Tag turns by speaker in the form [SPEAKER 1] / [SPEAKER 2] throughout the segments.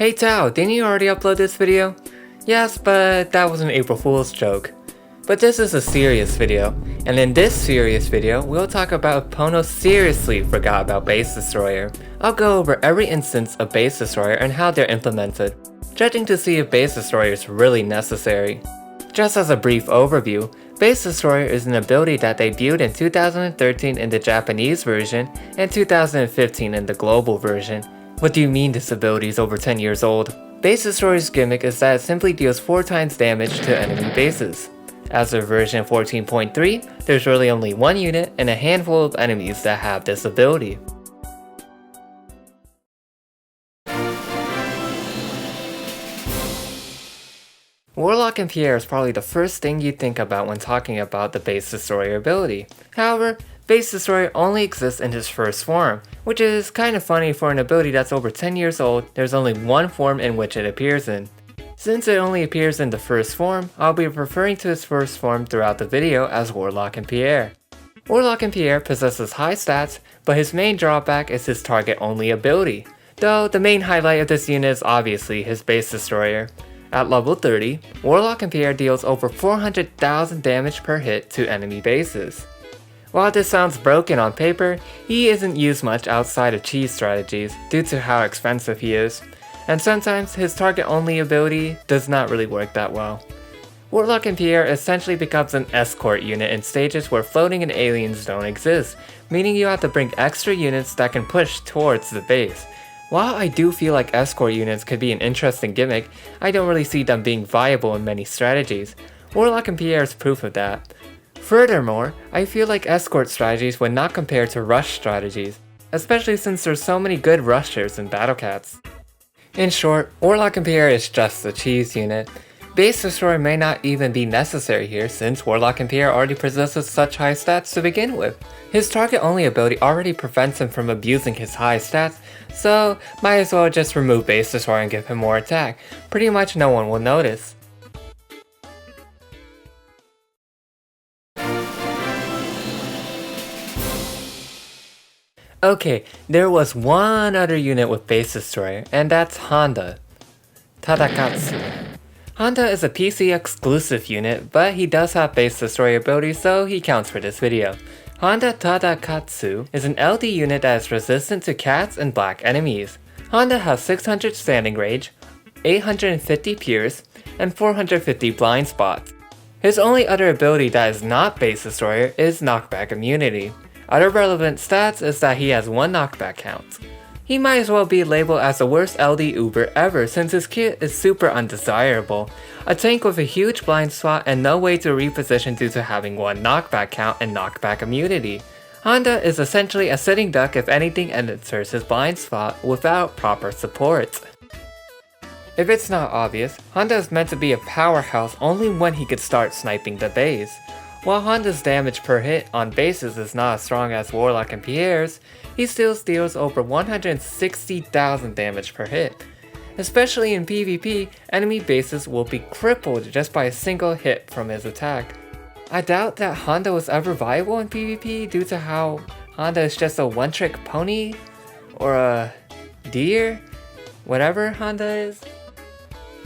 [SPEAKER 1] Hey Tao, didn't you already upload this video? Yes, but that was an April Fool's joke. But this is a serious video, and in this serious video, we'll talk about if PONOS seriously forgot about Base Destroyer. I'll go over every instance of Base Destroyer and how they're implemented, judging to see if Base Destroyer is really necessary. Just as a brief overview, Base Destroyer is an ability that debuted in 2013 in the Japanese version and 2015 in the global version. What do you mean this ability is over 10 years old? Base Destroyer's gimmick is that it simply deals 4 times damage to enemy bases. As of version 14.3, there's really only one unit and a handful of enemies that have this ability. Warlock and Pierre is probably the first thing you think about when talking about the Base Destroyer ability. However, Base Destroyer only exists in his first form, which is kind of funny for an ability that's over 10 years old. There's only one form in which it appears in. Since it only appears in the first form, I'll be referring to his first form throughout the video as Warlock and Pierre. Warlock and Pierre possesses high stats, but his main drawback is his target only ability, though the main highlight of this unit is obviously his Base Destroyer. At level 30, Warlock and Pierre deals over 400,000 damage per hit to enemy bases. While this sounds broken on paper, he isn't used much outside of cheese strategies due to how expensive he is, and sometimes his target only ability does not really work that well. Warlock and Pierre essentially becomes an escort unit in stages where floating and aliens don't exist, meaning you have to bring extra units that can push towards the base. While I do feel like escort units could be an interesting gimmick, I don't really see them being viable in many strategies. Warlock and Pierre is proof of that. Furthermore, I feel like escort strategies would not compare to rush strategies, especially since there's so many good rushers in Battle Cats. In short, Warlock and Pierre is just a cheese unit. Base Destroyer may not even be necessary here since Warlock and Pierre already possesses such high stats to begin with. His target only ability already prevents him from abusing his high stats, so might as well just remove Base Destroyer and give him more attack. Pretty much no one will notice. Okay, there was one other unit with Base Destroyer, and that's Honda. Tadakatsu. Honda is a PC exclusive unit, but he does have Base Destroyer ability, so he counts for this video. Honda Tadakatsu is an LD unit that is resistant to cats and black enemies. Honda has 600 standing range, 850 pierce, and 450 blind spots. His only other ability that is not Base Destroyer is knockback immunity. Other relevant stats is that he has 1 knockback count. He might as well be labeled as the worst LD Uber ever since his kit is super undesirable. A tank with a huge blind spot and no way to reposition due to having 1 knockback count and knockback immunity. Honda is essentially a sitting duck if anything enters his blind spot without proper support. If it's not obvious, Honda is meant to be a powerhouse only when he could start sniping the base. While Honda's damage per hit on bases is not as strong as Warlock and Pierre's, he still deals over 160,000 damage per hit. Especially in PvP, enemy bases will be crippled just by a single hit from his attack. I doubt that Honda was ever viable in PvP due to how Honda is just a one-trick pony or a deer, whatever Honda is.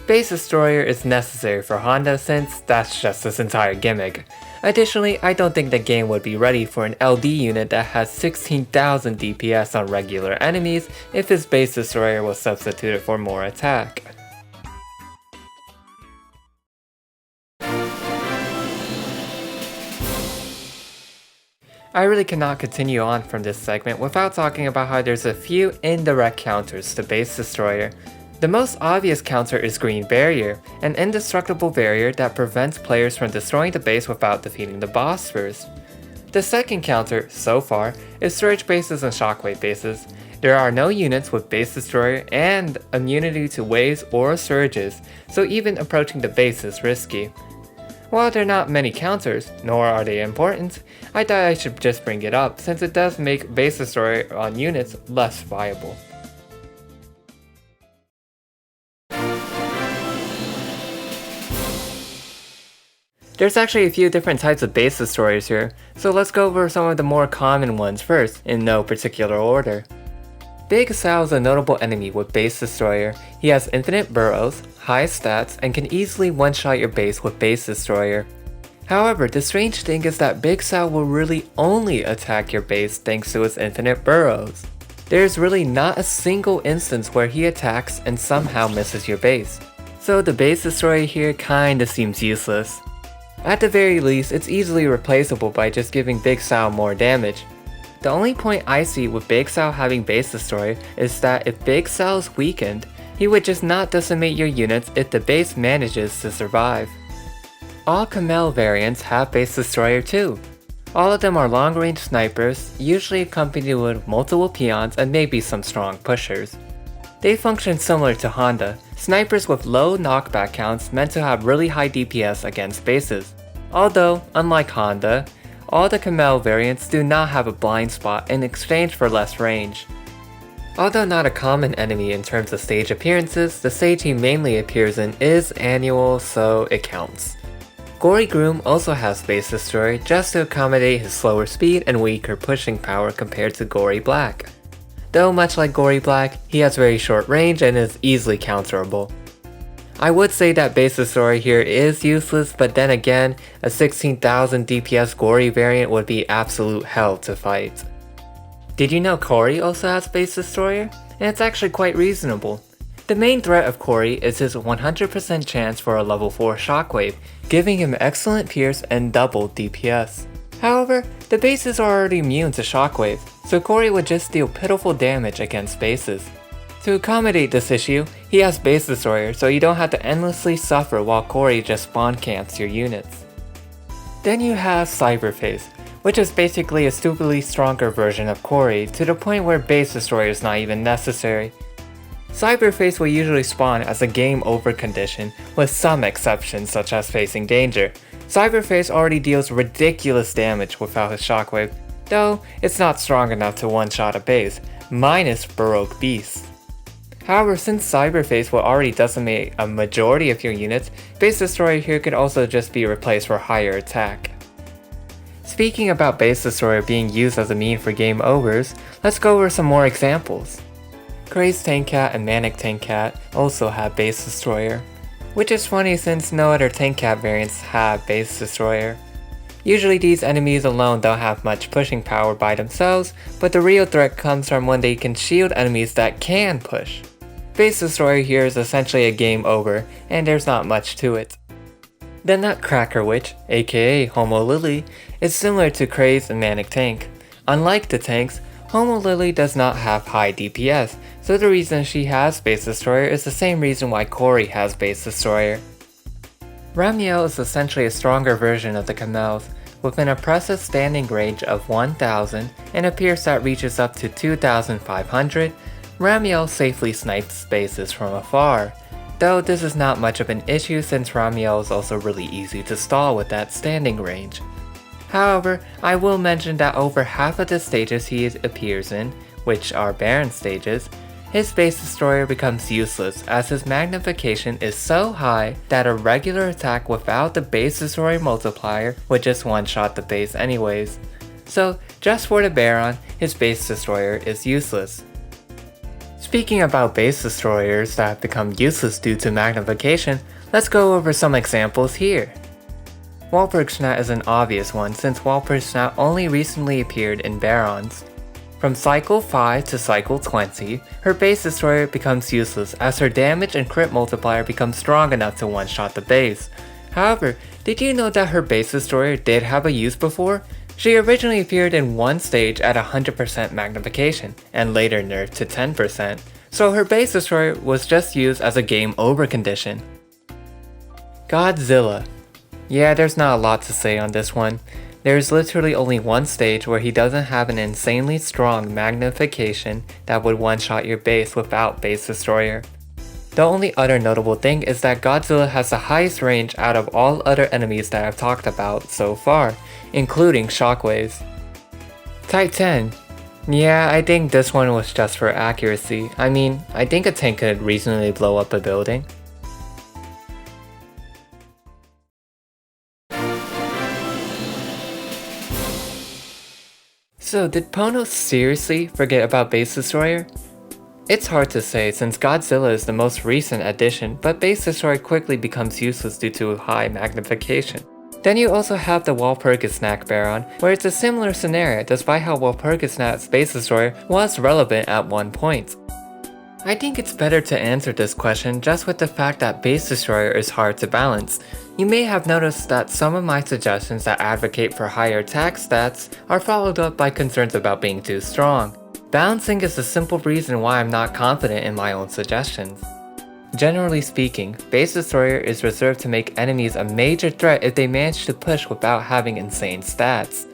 [SPEAKER 1] Base Destroyer is necessary for Honda since that's just his entire gimmick. Additionally, I don't think the game would be ready for an LD unit that has 16,000 DPS on regular enemies if his Base Destroyer was substituted for more attack. I really cannot continue on from this segment without talking about how there's a few indirect counters to Base Destroyer. The most obvious counter is Green Barrier, an indestructible barrier that prevents players from destroying the base without defeating the boss first. The second counter, so far, is Surge bases and Shockwave bases. There are no units with Base Destroyer and immunity to waves or surges, so even approaching the base is risky. While there are not many counters, nor are they important, I thought I should just bring it up since it does make Base Destroyer on units less viable. There's actually a few different types of Base Destroyers here, so let's go over some of the more common ones first, in no particular order. Big Sao is a notable enemy with Base Destroyer. He has infinite burrows, high stats, and can easily one-shot your base with Base Destroyer. However, the strange thing is that Big Sao will really only attack your base thanks to his infinite burrows. There's really not a single instance where he attacks and somehow misses your base. So the Base Destroyer here kinda seems useless. At the very least, it's easily replaceable by just giving Big Sao more damage. The only point I see with Big Sao having Base Destroyer is that if Big Sao is weakened, he would just not decimate your units if the base manages to survive. All Kamel variants have Base Destroyer too. All of them are long-range snipers, usually accompanied with multiple peons and maybe some strong pushers. They function similar to Honda, snipers with low knockback counts meant to have really high DPS against bases. Although, unlike Honda, all the Kamel variants do not have a blind spot in exchange for less range. Although not a common enemy in terms of stage appearances, the stage he mainly appears in is annual, so it counts. Gory Groom also has Base Destroyer just to accommodate his slower speed and weaker pushing power compared to Gory Black. Though much like Gory Black, he has very short range and is easily counterable. I would say that Base Destroyer here is useless, but then again, a 16,000 DPS Gory variant would be absolute hell to fight. Did you know Cory also has Base Destroyer? And it's actually quite reasonable. The main threat of Cory is his 100% chance for a level 4 Shockwave, giving him excellent pierce and double DPS. However, the bases are already immune to Shockwave, so Cory would just deal pitiful damage against bases. To accommodate this issue, he has Base Destroyer so you don't have to endlessly suffer while Cory just spawn camps your units. Then you have Cyberface, which is basically a stupidly stronger version of Cory to the point where Base Destroyer is not even necessary. Cyberface will usually spawn as a game over condition, with some exceptions such as facing danger. Cyberface already deals ridiculous damage without his Shockwave, though it's not strong enough to one-shot a base, minus Baroque Beasts. However, since Cyberface will already decimate a majority of your units, Base Destroyer here could also just be replaced for higher attack. Speaking about Base Destroyer being used as a mean for game overs, let's go over some more examples. Crazed Tank Cat and Manic Tank Cat also have Base Destroyer, which is funny since no other Tank Cat variants have Base Destroyer. Usually these enemies alone don't have much pushing power by themselves, but the real threat comes from when they can shield enemies that can push. Base Destroyer here is essentially a game over, and there's not much to it. The Nutcracker Witch, aka Homo Lily, is similar to Crazed and Manic Tank. Unlike the tanks, Homo Lily does not have high DPS, so the reason she has Base Destroyer is the same reason why Cory has Base Destroyer. Ramiel is essentially a stronger version of the Kamels, with an oppressive standing range of 1000 and a pierce that reaches up to 2500. Ramiel safely snipes bases from afar, though this is not much of an issue since Ramiel is also really easy to stall with that standing range. However, I will mention that over half of the stages he appears in, which are Baron stages, his Base Destroyer becomes useless as his magnification is so high that a regular attack without the Base Destroyer multiplier would just one-shot the base anyways. So just for the Baron, his Base Destroyer is useless. Speaking about Base Destroyers that have become useless due to magnification, let's go over some examples here. Walpurgisnacht is an obvious one since Walpurgisnacht only recently appeared in Barons. From Cycle 5 to Cycle 20, her Base Destroyer becomes useless as her damage and crit multiplier becomes strong enough to one-shot the base. However, did you know that her Base Destroyer did have a use before? She originally appeared in one stage at 100% magnification, and later nerfed to 10%, so her Base Destroyer was just used as a game over condition. Godzilla. Yeah, there's not a lot to say on this one. There's literally only one stage where he doesn't have an insanely strong magnification that would one-shot your base without Base Destroyer. The only other notable thing is that Godzilla has the highest range out of all other enemies that I've talked about so far, including Shockwaves. Type 10. Yeah, I think this one was just for accuracy. I mean, I think a tank could reasonably blow up a building. So did PONOS seriously forget about Base Destroyer? It's hard to say since Godzilla is the most recent addition, but Base Destroyer quickly becomes useless due to high magnification. Then you also have the Walpurgis Baron, where it's a similar scenario despite how Walpurgis Base Destroyer was relevant at one point. I think it's better to answer this question just with the fact that Base Destroyer is hard to balance. You may have noticed that some of my suggestions that advocate for higher attack stats are followed up by concerns about being too strong. Balancing is the simple reason why I'm not confident in my own suggestions. Generally speaking, Base Destroyer is reserved to make enemies a major threat if they manage to push without having insane stats.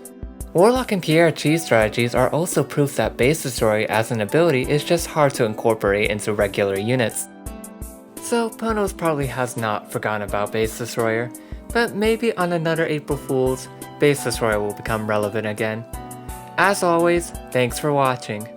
[SPEAKER 1] Warlock and Pierre cheese strategies are also proof that Base Destroyer as an ability is just hard to incorporate into regular units. So PONOS probably has not forgotten about Base Destroyer, but maybe on another April Fool's, Base Destroyer will become relevant again. As always, thanks for watching.